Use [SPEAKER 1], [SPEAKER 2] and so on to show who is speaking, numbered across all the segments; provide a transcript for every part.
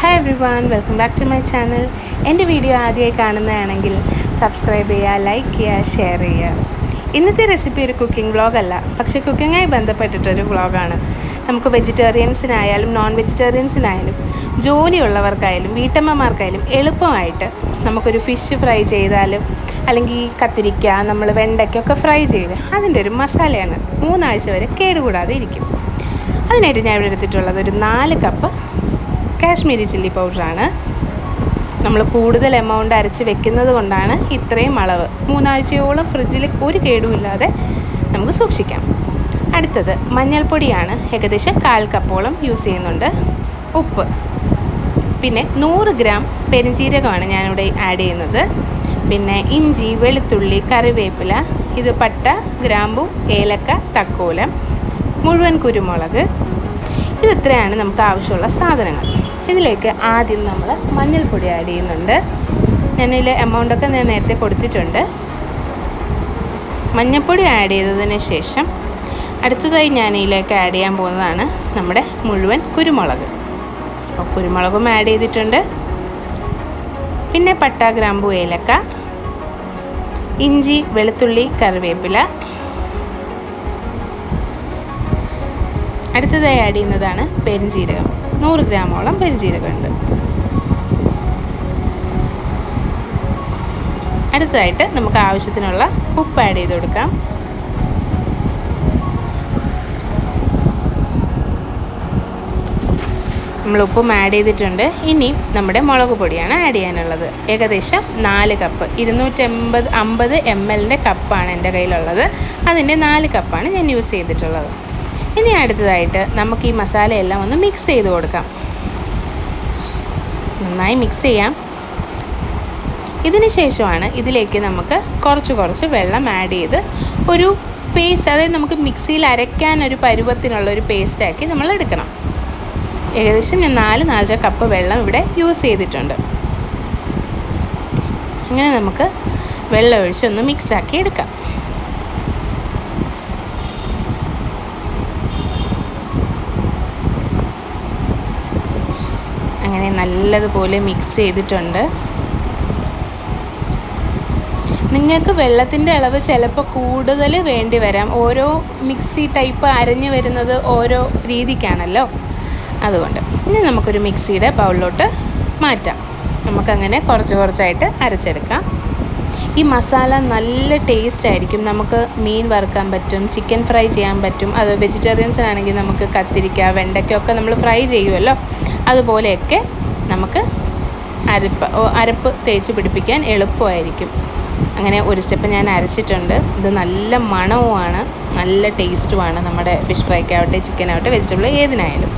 [SPEAKER 1] Hi everyone, welcome back to my channel. എൻ്റെ video ആദ്യമായി കാണുന്നതാണെങ്കിൽ subscribe ചെയ്യുക, ലൈക്ക് ചെയ്യുക, ഷെയർ ചെയ്യുക. ഇന്നത്തെ റെസിപ്പി ഒരു കുക്കിംഗ് വ്ളോഗല്ല, പക്ഷേ കുക്കിങ്ങായി ബന്ധപ്പെട്ടിട്ടൊരു വ്ളോഗാണ്. നമുക്ക് വെജിറ്റേറിയൻസിനായാലും നോൺ വെജിറ്റേറിയൻസിനായാലും ജോലിയുള്ളവർക്കായാലും വീട്ടമ്മമാർക്കായാലും എളുപ്പമായിട്ട് നമുക്കൊരു ഫിഷ് ഫ്രൈ ചെയ്താലും അല്ലെങ്കിൽ കത്തിരിക്ക, നമ്മൾ വെണ്ടയ്ക്കൊക്കെ ഫ്രൈ ചെയ്യില്ല, അതിൻ്റെ ഒരു മസാലയാണ് 3 ആഴ്ച വരെ കേടുകൂടാതെ ഇരിക്കും. അതിനായിട്ട് ഞാൻ ഇവിടെ എടുത്തിട്ടുള്ളത് ഒരു 4 കപ്പ് കാശ്മീരി ചില്ലി പൗഡറാണ്. നമ്മൾ കൂടുതൽ എമൗണ്ട് അരച്ച് വെക്കുന്നത് കൊണ്ടാണ് ഇത്രയും അളവ്. 3 ആഴ്ചയോളം ഫ്രിഡ്ജിൽ ഒരു കേടുമില്ലാതെ നമുക്ക് സൂക്ഷിക്കാം. അടുത്തത് മഞ്ഞൾപ്പൊടിയാണ്, ഏകദേശം 1/4 കപ്പോളം യൂസ് ചെയ്യുന്നുണ്ട്. ഉപ്പ്, പിന്നെ 100 ഗ്രാം പെരുംജീരകമാണ് ഞാനിവിടെ ആഡ് ചെയ്യുന്നത്. പിന്നെ ഇഞ്ചി, വെളുത്തുള്ളി, കറിവേപ്പില, ഇത് പട്ട, ഗ്രാമ്പു, ഏലക്ക, തക്കോലം, മുഴുവൻ കുരുമുളക്, ഇതിത്രയാണ് നമുക്ക് ആവശ്യമുള്ള സാധനങ്ങൾ. ഇതിലേക്ക് ആദ്യം നമ്മൾ മഞ്ഞൾപ്പൊടി ആഡ് ചെയ്യുന്നുണ്ട്. ഞാനിതിൽ എമൗണ്ടൊക്കെ ഞാൻ നേരത്തെ കൊടുത്തിട്ടുണ്ട്. മഞ്ഞൾപ്പൊടി ആഡ് ചെയ്തതിന് ശേഷം അടുത്തതായി ഞാൻ ഇതിലേക്ക് ആഡ് ചെയ്യാൻ പോകുന്നതാണ് നമ്മുടെ മുഴുവൻ കുരുമുളക്. അപ്പോൾ കുരുമുളകും ആഡ് ചെയ്തിട്ടുണ്ട്. പിന്നെ പട്ട, ഗ്രാമ്പു, ഏലക്ക, ഇഞ്ചി, വെളുത്തുള്ളി, കറിവേപ്പില. അടുത്തതായി ആഡ് ചെയ്യുന്നതാണ് പെരുംജീരകം. 100 ഗ്രാമോളം പെരുംജീരകമുണ്ട്. അടുത്തതായിട്ട് നമുക്ക് ആവശ്യത്തിനുള്ള ഉപ്പ് ആഡ് ചെയ്ത് കൊടുക്കാം. നമ്മൾ ഉപ്പും ആഡ് ചെയ്തിട്ടുണ്ട്. ഇനി നമ്മുടെ മുളക് പൊടിയാണ് ആഡ് ചെയ്യാനുള്ളത്. ഏകദേശം 4 കപ്പ് 250 ml കപ്പാണ് എൻ്റെ കയ്യിലുള്ളത്. അതിൻ്റെ 4 കപ്പാണ് ഞാൻ യൂസ് ചെയ്തിട്ടുള്ളത്. ഇനി അടുത്തതായിട്ട് നമുക്ക് ഈ മസാലയെല്ലാം ഒന്ന് മിക്സ് ചെയ്ത് കൊടുക്കാം. നന്നായി മിക്സ് ചെയ്യാം. ഇതിന് ശേഷമാണ് ഇതിലേക്ക് നമുക്ക് കുറച്ച് വെള്ളം ആഡ് ചെയ്ത് ഒരു പേസ്റ്റ്, അതായത് നമുക്ക് മിക്സിയിൽ അരയ്ക്കാൻ ഒരു പരുവത്തിനുള്ളൊരു പേസ്റ്റാക്കി നമ്മൾ എടുക്കണം. ഏകദേശം ഞാൻ 4-4.5 കപ്പ് വെള്ളം ഇവിടെ യൂസ് ചെയ്തിട്ടുണ്ട്. അങ്ങനെ നമുക്ക് വെള്ളം ഒഴിച്ചൊന്ന് മിക്സാക്കി എടുക്കാം. അങ്ങനെ നല്ലതുപോലെ മിക്സ് ചെയ്തിട്ടുണ്ട്. നിങ്ങൾക്ക് വെള്ളത്തിൻ്റെ അളവ് ചിലപ്പോൾ കൂടുതൽ വേണ്ടി വരാം. ഓരോ മിക്സി ടൈപ്പ് അരഞ്ഞു വരുന്നത് ഓരോ രീതിക്കാണല്ലോ. അതുകൊണ്ട് ഇനി നമുക്കൊരു മിക്സിയുടെ ബൗളിലോട്ട് മാറ്റാം. നമുക്കങ്ങനെ കുറച്ചായിട്ട് അരച്ചെടുക്കാം. ഈ മസാല നല്ല ടേസ്റ്റ് ആയിരിക്കും. നമുക്ക് മീൻ വറുക്കാൻ പറ്റും, ചിക്കൻ ഫ്രൈ ചെയ്യാൻ പറ്റും. അത് വെജിറ്റേറിയൻസിനാണെങ്കിൽ നമുക്ക് കത്തിരിക്ക, വെണ്ടയ്ക്കൊക്കെ നമ്മൾ ഫ്രൈ ചെയ്യുമല്ലോ, അതുപോലെയൊക്കെ നമുക്ക് അരപ്പ് തേച്ച് പിടിപ്പിക്കാൻ എളുപ്പമായിരിക്കും. അങ്ങനെ ഒരു സ്റ്റെപ്പ് ഞാൻ അരച്ചിട്ടുണ്ട്. ഇത് നല്ല മണവുമാണ്, നല്ല ടേസ്റ്റുമാണ് നമ്മുടെ ഫിഷ് ഫ്രൈക്കാവട്ടെ, ചിക്കനാവട്ടെ, വെജിറ്റബിൾ ഏതിനായാലും.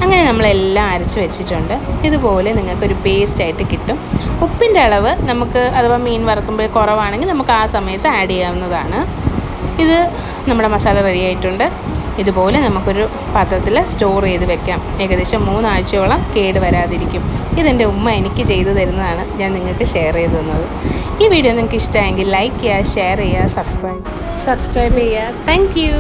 [SPEAKER 1] അങ്ങനെ നമ്മളെല്ലാം അരച്ച് വെച്ചിട്ടുണ്ട്. ഇതുപോലെ നിങ്ങൾക്കൊരു പേസ്റ്റായിട്ട് കിട്ടും. ഉപ്പിൻ്റെ അളവ് നമുക്ക് അഥവാ മീൻ വറുക്കുമ്പോൾ കുറവാണെങ്കിൽ നമുക്ക് ആ സമയത്ത് ആഡ് ചെയ്യാവുന്നതാണ്. ഇത് നമ്മുടെ മസാല റെഡി ആയിട്ടുണ്ട്. ഇതുപോലെ നമുക്കൊരു പാത്രത്തിൽ സ്റ്റോർ ചെയ്ത് വെക്കാം. ഏകദേശം 3 ആഴ്ചയോളം കേട് വരാതിരിക്കും. ഇതെൻ്റെ ഉമ്മ എനിക്ക് ചെയ്തു തരുന്നതാണ്, ഞാൻ നിങ്ങൾക്ക് ഷെയർ ചെയ്ത് തന്നത്. ഈ വീഡിയോ നിങ്ങൾക്ക് ഇഷ്ടമായെങ്കിൽ ലൈക്ക് ചെയ്യുക, ഷെയർ ചെയ്യുക, സബ്സ്ക്രൈബ് ചെയ്യുക. Thank you.